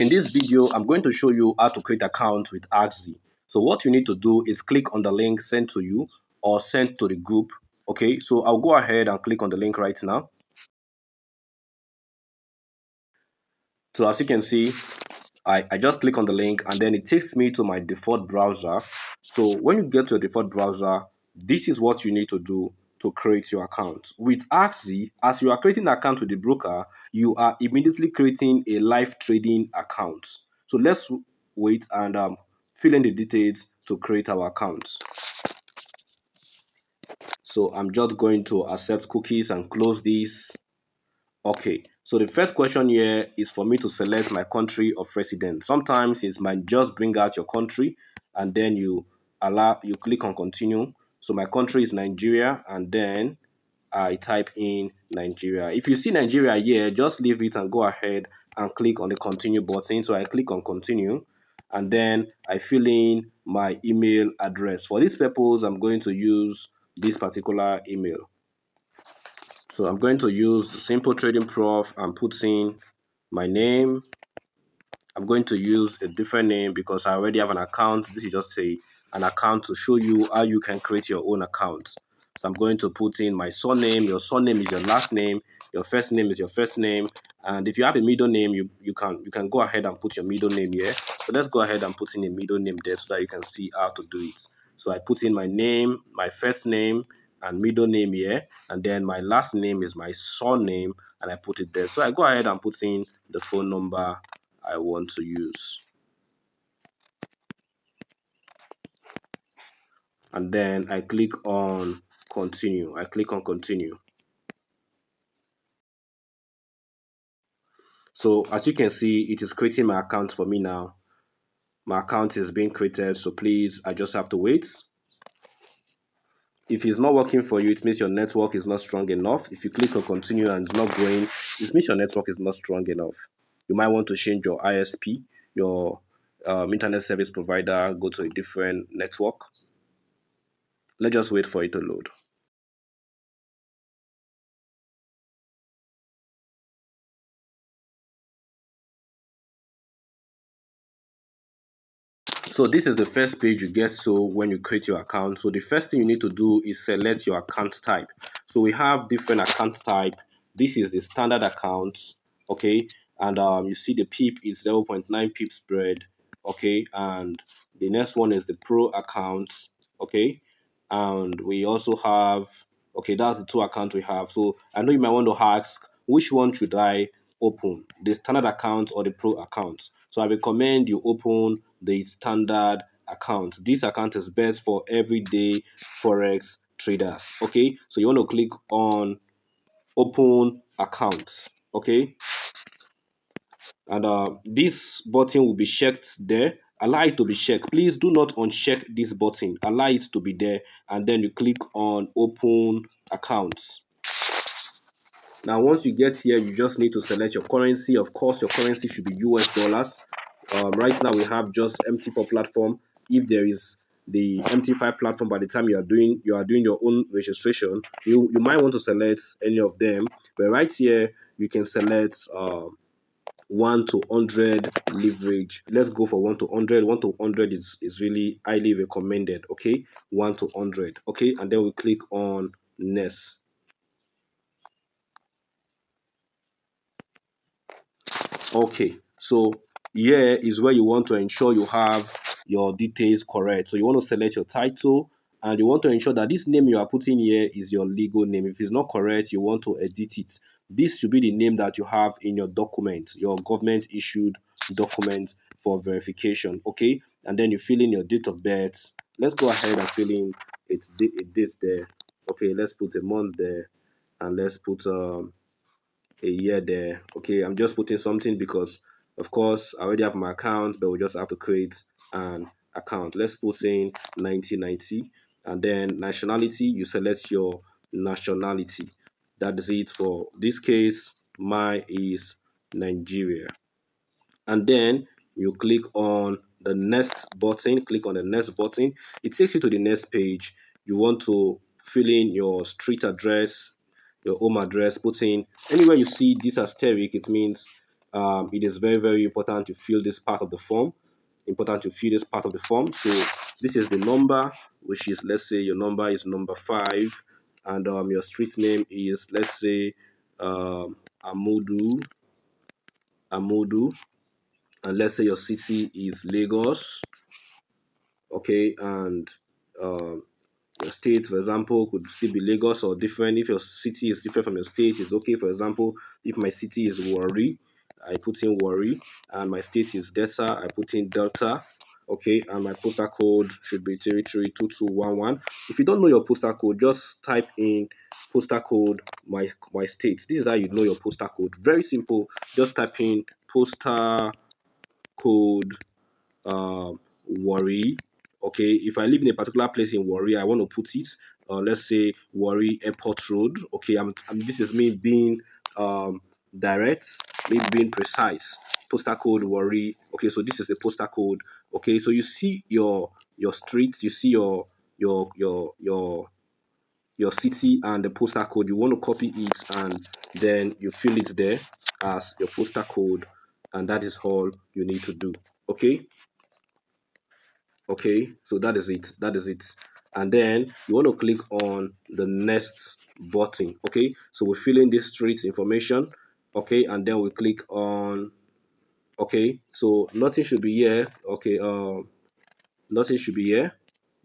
In this video, I'm going to show you how to create account with Axi. So what you need to do is click on the link sent to you or sent to the group. Okay, so I'll go ahead and click on the link right now. So as you can see, I just click on the link and then it takes me to my default browser. So when you get to your default browser, this is what you need to do to create your account. With Axi, as you are creating an account with the broker, you are immediately creating a live trading account. So let's wait and fill in the details to create our account. So I'm just going to accept cookies and close this. Okay, so the first question here is for me to select my country of residence. Sometimes it might just bring out your country and then you click on continue. So my country is Nigeria and then I type in Nigeria. If you see Nigeria here, just leave it and go ahead and click on the continue button. So I click on continue and then I fill in my email address. For this purpose, I'm going to use this particular email. So I'm going to use Simple Trading Prof and put in my name. I'm going to use a different name because I already have an account. This is just an account to show you how you can create your own account. So I'm going to put in my surname. Your surname is your last name. Your first name is your first name. And if you have a middle name, you can go ahead and put your middle name here. So let's go ahead and put in a middle name there so that you can see how to do it. So I put in my name, my first name, and middle name here, and then my last name is my surname, and I put it there. So I go ahead and put in the phone number I want to use, and then I click on continue. So as you can see, it is creating my account for me now. My account is being created, so please, I just have to wait. If it's not working for you, it means your network is not strong enough. If you click on continue and it's not going, it means your network is not strong enough. You might want to change your ISP, your internet service provider, go to a different network. Let's just wait for it to load. So this is the first page you get so when you create your account. So the first thing you need to do is select your account type. So we have different account type. This is the standard account, okay? And you see the pip is 0.9 pip spread, okay? And the next one is the pro account, okay? And we also have, okay, that's the two accounts we have. So I know you might want to ask, which one should I open, the standard account or the pro account? So I recommend you open the standard account. This account is best for everyday Forex traders. Okay, so you want to click on open account. Okay, and this button will be checked there. Allow it to be checked. Please do not uncheck this button. Allow it to be there, and then you click on open accounts. Now, once you get here, you just need to select your currency. Of course, your currency should be US dollars. Right now, we have just MT4 platform. If there is the MT5 platform, by the time you are doing your own registration, you might want to select any of them. But right here, you can select 1 to 100 leverage. Let's go for 1 to 100. 1 to 100 is really highly recommended. Okay, 1 to 100. Okay, and then we click on next. Okay, so here is where you want to ensure you have your details correct. So you want to select your title and you want to ensure that this name you are putting here is your legal name. If it's not correct, you want to edit it. This should be the name that you have in your document, your government issued document for verification. Okay, and then you fill in your date of birth. Let's go ahead and fill in a date there. Okay, let's put a month there and let's put a year there. Okay, I'm just putting something because of course I already have my account, but we just have to create an account. Let's put in 1990, and then nationality, you select your nationality. That is it for this case. Mine is Nigeria, and then you click on the next button. Click on the next button. It takes you to the next page. You want to fill in your street address, your home address. Put in anywhere you see this asterisk, it means it is very, very important to fill this part of the form. Important to fill this part of the form. So this is the number, which is, let's say your number is number 5, and your street name is, let's say, Amudu, Amudu, and let's say your city is Lagos. Okay, and um, your state, for example, could still be Lagos or different. If your city is different from your state, it's okay. For example, if my city is Warri, I put in Warri, and my state is Delta, I put in Delta. Okay, and my postal code should be 332211. If you don't know your postal code, just type in postal code my state. This is how you know your postal code. Very simple. Just type in postal code Warri. Okay, if I live in a particular place in Warri, I want to put it, let's say Warri Airport Road. Okay, this is me being direct, me being precise. Postal code Warri. Okay, so this is the postal code. Okay, so you see your street, you see your your your your city and the postal code. You want to copy it and then you fill it there as your postal code, and that is all you need to do. Okay. Okay, so that is it. That is it. And then you want to click on the next button. Okay, so we fill in this street information. Okay, and then we click on, okay, so nothing should be here. Okay, nothing should be here.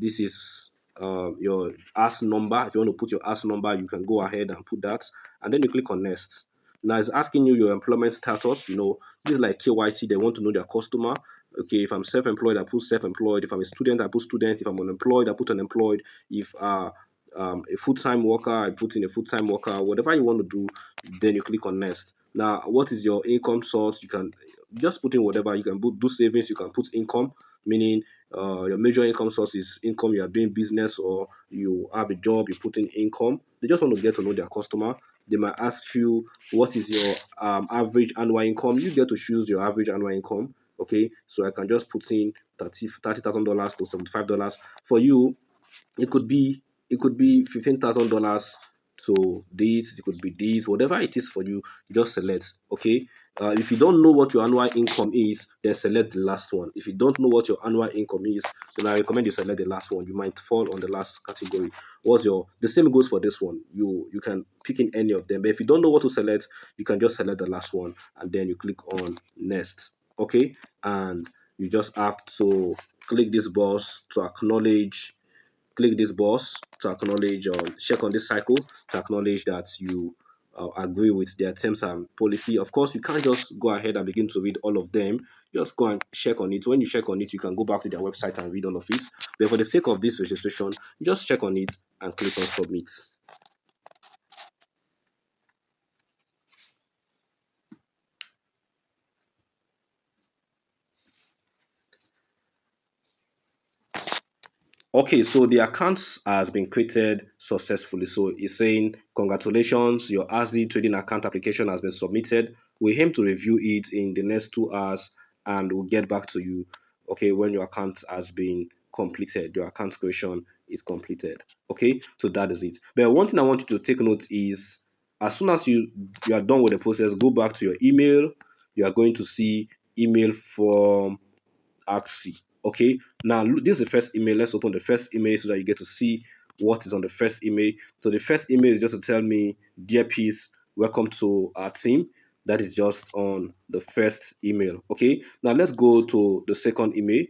This is your AS number. If you want to put your AS number, you can go ahead and put that, and then you click on next. Now it's asking you your employment status. This is like KYC. They want to know their customer. Okay, if I'm self-employed, I put self-employed. If I'm a student, I put student. If I'm unemployed, I put unemployed. If a full-time worker, I put in a full-time worker. Whatever you want to do, then you click on next. Now, what is your income source? You can just put in whatever. You can do savings. You can put income, meaning your major income source is income. You are doing business or you have a job. You put in income. They just want to get to know their customer. They might ask you what is your average annual income. You get to choose your average annual income. Okay, so I can just put in $30,000 to $75 for you. It could be $15,000 to this. It could be this. Whatever it is for you, just select. Okay. If you don't know what your annual income is, then select the last one. If you don't know what your annual income is, then I recommend you select the last one. You might fall on the last category. The same goes for this one. You can pick in any of them. But if you don't know what to select, you can just select the last one and then you click on next. Okay, and you just have to click this box to acknowledge. Click this box to acknowledge, or check on this cycle to acknowledge that you agree with their terms and policy. Of course, you can't just go ahead and begin to read all of them. Just go and check on it. When you check on it, you can go back to their website and read all of it. But for the sake of this registration, just check on it and click on submit. Okay, so the account has been created successfully. So it's saying, congratulations, your ASD trading account application has been submitted. We aim to review it in the next 2 hours and we'll get back to you, okay, when your account has been completed. Your account creation is completed. Okay, so that is it. But one thing I want you to take note is, as soon as you are done with the process, go back to your email. You are going to see email from Axi. Okay, now this is the first email. Let's open the first email so that you get to see what is on the first email. So the first email is just to tell me, dear peace, welcome to our team. That is just on the first email. Okay, now let's go to the second email.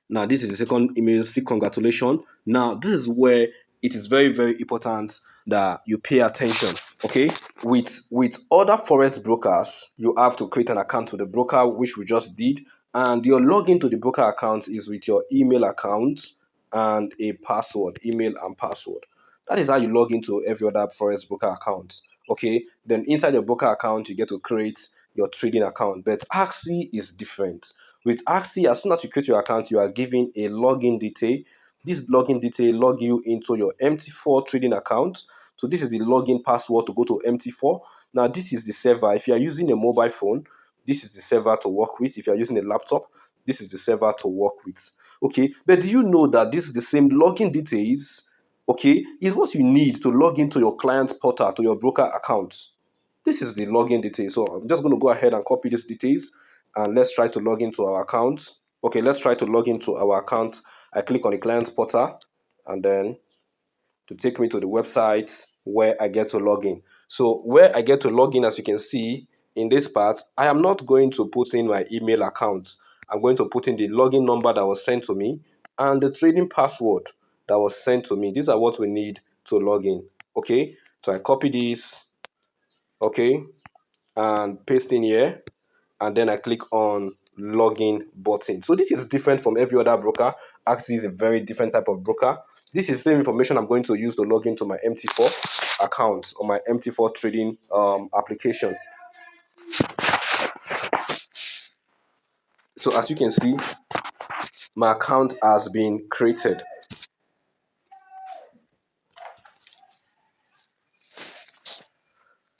Now, this is the second email. Still, congratulations. Now, this is where it is very, very important that you pay attention. Okay, with other forex brokers, you have to create an account with the broker, which we just did, and your login to the broker account is with your email account and a password, email and password. That is how you log into every other forex broker account. Okay, then inside your broker account, you get to create your trading account. But Axi is different. With Axi, as soon as you create your account, you are given a login detail. This login detail log you into your MT4 trading account. So this is the login password to go to MT4. Now this is the server. If you are using a mobile phone, this is the server to work with. If you are using a laptop, this is the server to work with. Okay, but do you know that this is the same login details? Okay, is what you need to log into your client portal, to your broker account. this is the login details. So I'm just going to go ahead and copy these details, and let's try to log into our account. Okay, let's try to log into our account. I click on the client's portal, and then to take me to the website where I get to log in. So where I get to log in, as you can see in this part, I am not going to put in my email account. I'm going to put in the login number that was sent to me and the trading password that was sent to me. These are what we need to log in. Okay, so I copy this, okay, and paste in here, and then I click on login button. So this is different from every other broker. Axi is a very different type of broker. This is the same information I'm going to use to log into my MT4 account or my MT4 trading application. So as you can see, my account has been created.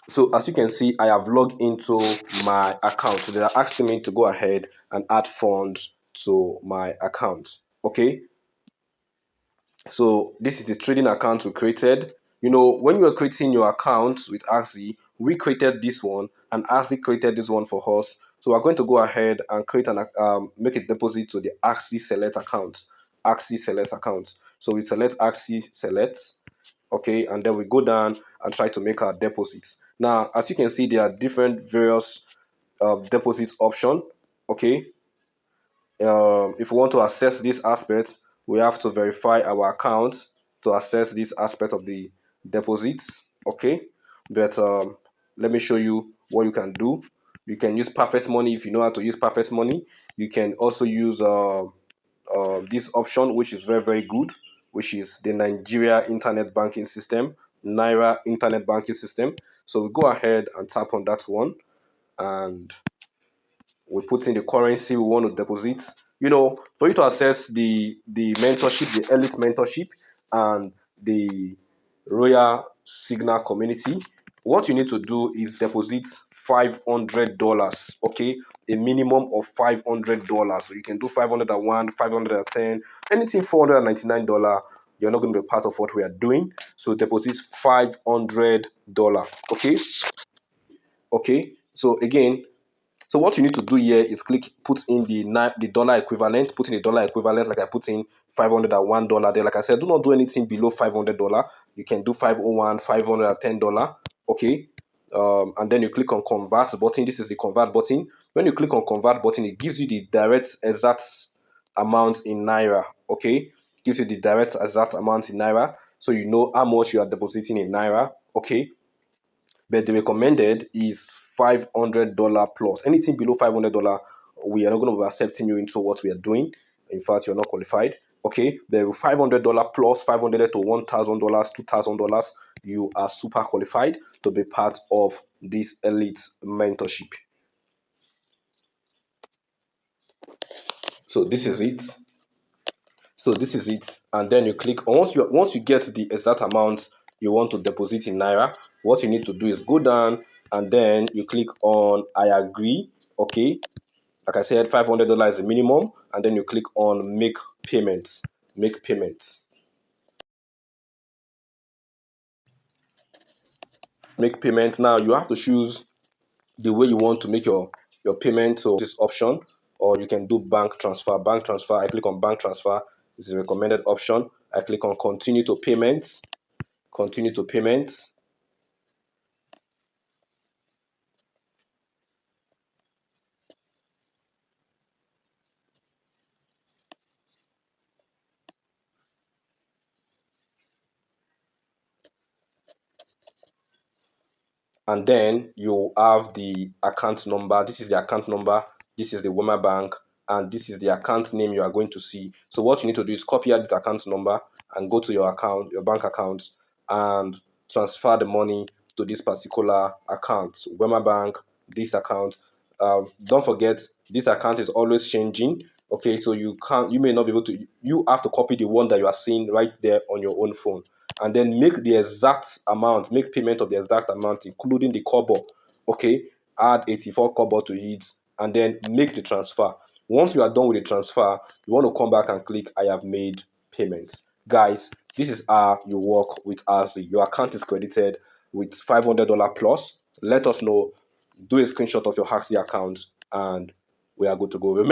So as you can see, I have logged into my account. So they are asking me to go ahead and add funds to my account. Okay. So this is the trading account we created. You know, when you are creating your account with Axi, we created this one and Axi created this one for us. So we're going to go ahead and create an make a deposit to the Axi Select account. Axi Select account. So we select Axi Select, okay, and then we go down and try to make our deposits. Now, as you can see, there are different various deposit option. Okay, if we want to access this aspect, we have to verify our account to access this aspect of the deposits. Okay, but let me show you what you can do. You can use perfect money if you know how to use perfect money. You can also use this option, which is very, very good, which is the Nigeria internet banking system, Naira internet banking system. So we go ahead and tap on that one, and we put in the currency we want to deposit. You know, for you to access the mentorship, the elite mentorship, and the royal signal community, what you need to do is deposit $500. Okay, a minimum of $500. So you can do 501, 510, anything $499. You're not going to be part of what we are doing. So deposit $500. Okay. Okay. So again, so what you need to do here is put in the dollar equivalent, put in the dollar equivalent, like I put in $501 there. Like I said, do not do anything below $500. You can do 501, $510. Okay. And then you click on convert button. This is the convert button. When you click on convert button, it gives you the direct exact amount in Naira. Okay. Gives you the direct exact amount in Naira. So you know how much you are depositing in Naira. Okay. But the recommended is $500 plus. Anything below $500, we are not going to be accepting you into what we are doing. In fact, you're not qualified. Okay, but $500 plus $500 to $1,000, $2,000, you are super qualified to be part of this elite mentorship. So this is it. So this is it, and then you click once you get the exact amount you want to deposit in Naira. What you need to do is go down and then you click on I agree. Okay, like I said, $500 is the minimum, and then you click on make payments. Make payments. Make payments. Now you have to choose the way you want to make your payment. So this option, or you can do bank transfer. Bank transfer. I click on bank transfer. This is a recommended option. I click on continue to payments. Continue to payments. And then you have the account number. This is the account number, this is the Wema Bank, and this is the account name you are going to see. So what you need to do is copy out this account number and go to your account, your bank account, and transfer the money to this particular account. So Wema Bank, this account. Don't forget, this account is always changing. Okay, so you may not be able to, you have to copy the one that you are seeing right there on your own phone, and then make the exact amount, make payment of the exact amount, including the kobo. Okay, add 84 kobo to it, and then make the transfer. Once you are done with the transfer, you want to come back and click I have made payments. Guys, this is how you work with Axi. Your account is credited with $500 plus. let us know. Do a screenshot of your Axi account and we are good to go.